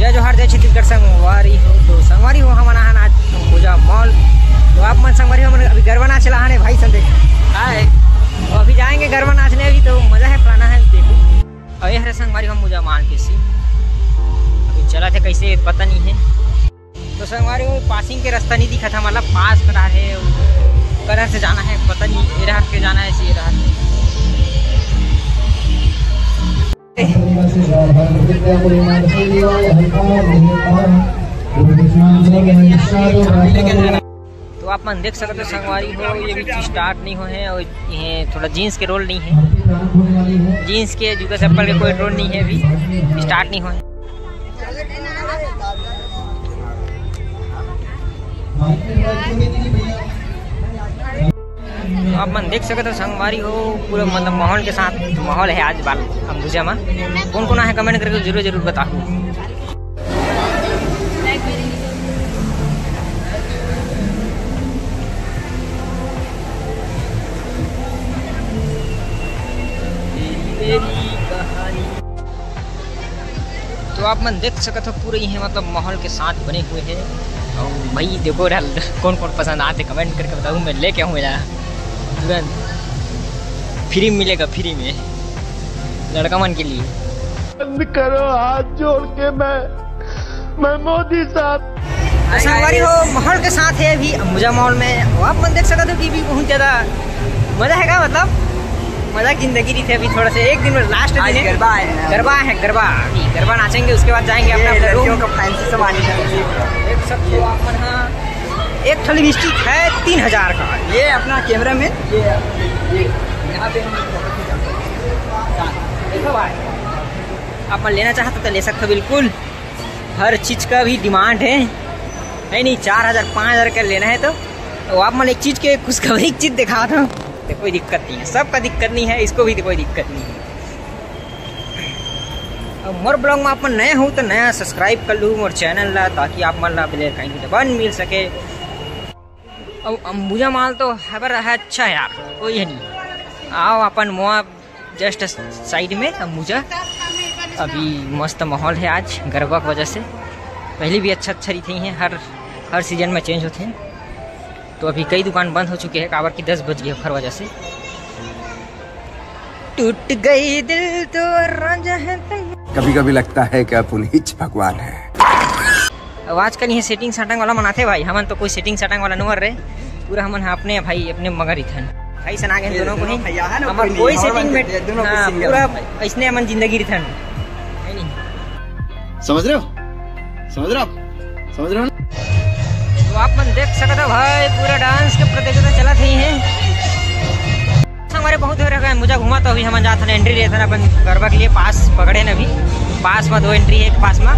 जय जोहार जय छत्तीसगढ़ संगवारी हो। तो संगवारी हो हमारा हन आज अंबुजा मॉल। तो आप मन संगवारी हो अभी गरबा नाच रहा है भाई संदेश हाय। तो अभी जाएंगे गरबा नाचने, अभी तो मजा है पुराना है देखो। अरे हरे संगवारी हो अंबुजा मॉल के सी अभी चला थे कैसे पता नहीं है। तो संगवारी हो पासिंग के रास्ता नहीं दिखा था, मतलब पास करा है कलर से जाना है, पता नहीं ये राह के जाना है ये राह। तो आप मन देख सकते हो संगवारी हो ये भी स्टार्ट नहीं हो है और ये थोड़ा जीन्स के रोल नहीं है, जीन्स के जूता चप्पल के कोई रोल नहीं है, अभी स्टार्ट नहीं हो है। आप मन देख सकते हो संगवारी हो पूरा मतलब माहौल के साथ माहौल है आज बाल अंबुजा में। कौन कौन है कमेंट करके जरूर जरूर बताओ। तो आप मन देख सकते हो पूरे ये मतलब माहौल के साथ बने हुए हैं। और भाई देखो कौन कौन पसंद आते कमेंट करके बताऊँ, मैं लेके आऊँ मेरा तुरंत फ्री मिलेगा, फ्री में लड़का मन के लिए। बंद करो हाथ जोड़ के, मैं मोदी साहब। संगवारी हो माहौल के साथ है अभी अंबुजा मॉल में। आप मन देख सकते हो कि भी बहुत ज़्यादा मज़ा है का, मतलब मज़ा जिंदगी रही थी। अभी थोड़ा से एक दिन में लास्ट दिन है गरबा है गरबा नाचेंगे, उसके बाद जाएंगे अपना लड़कियों का फैंसी सामान देख सकते हो आप। हाँ एक थली लिपस्टिक है 3000 का, ये अपना कैमरा में ये यहाँ पे देखो भाई, आप मन लेना चाहते तो ले सकते हो बिल्कुल। हर चीज़ का भी डिमांड है नहीं 4000 5000 का लेना है तो आप मन एक चीज़ के खुशखबरी एक चीज़ दिखा दो तो कोई दिक्कत नहीं है, सबका दिक्कत नहीं है, इसको भी तो कोई दिक्कत नहीं है। अब मोर ब्लॉग में आप मन नए हो तो नया सब्सक्राइब कर लूँ मोर चैनल ला, ताकि आप मन ला बेल कहीं भी दबान मिल सके। अब अंबुजा माल तो हबर है अच्छा है यार, कोई है नहीं। आओ अपन मुआ जस्ट साइड में अंबुजा। अभी मस्त माहौल है आज गरबा की वजह से, पहले भी अच्छा रही थी हैं, हर सीजन में चेंज होते हैं। तो अभी कई दुकान बंद हो चुके हैं, काबर की 10 बज गए हर वजह से। टूट गई दिल तो राजा है। कभी कभी लगता है कि पुनीत भगवान है। अब आजकल ये सेटिंग साटंग वाला मनाते भाई, हमन तो कोई सेटिंग साटंग वाला नंबर रहे पूरा, हमन अपने भाई अपने मगर ही थे भाई सना गए दोनों को ही हमर कोई सेटिंग में पूरा ऐसने हमन जिंदगी रही नहीं। समझ रहे हो तो आप मन देख सकते हो भाई पूरा डांस के प्रतियोगिता चला थी है। हमारे बहुत हो रहा है मुझे घुमा, तो अभी हम जाते हैं एंट्री रहता है अपन गरबा के लिए, पास पकड़े न अभी पास में 2 एंट्री है, एक पास में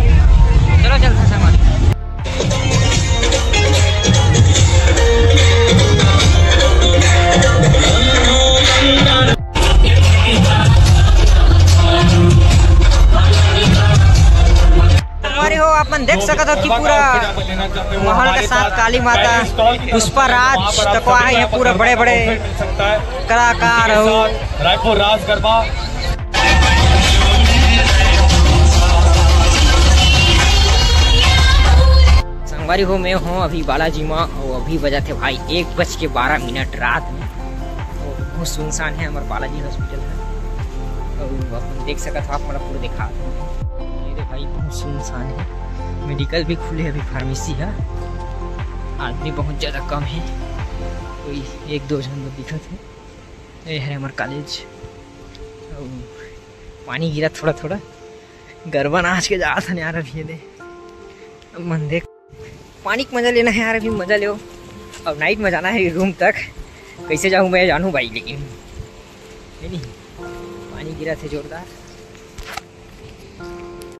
चलो चलते संगवारी। हो आप मन देख सकते हो कि पूरा माहौल के साथ काली माता पुष्पा राज तक आए हैं, पूरा बड़े बड़े कलाकार हो रायपुर राज गरबा। संगवारी हो मैं हूँ अभी बालाजी माँ, और अभी बजा थे भाई 1:12 रात में। और बहुत सुनसान है हमारा बालाजी हॉस्पिटल है, और आप देख सकते हो आप मतलब पूरा दिखा भाई बहुत सुनसान है। मेडिकल भी खुले, अभी फार्मेसी है, आदमी बहुत ज़्यादा कम है, कोई 1-2 जन लोग दिखत है। ये है हमारा कॉलेज, पानी गिरा थोड़ा थोड़ा, गरबा नाच के जा था यार। अभी दे मन देख पानी का मज़ा लेना है यार, अभी मज़ा लो। अब नाइट में जाना है रूम तक, कैसे जाऊँ मैं जानूँ भाई, लेकिन नहीं पानी गिरा थे जोरदार।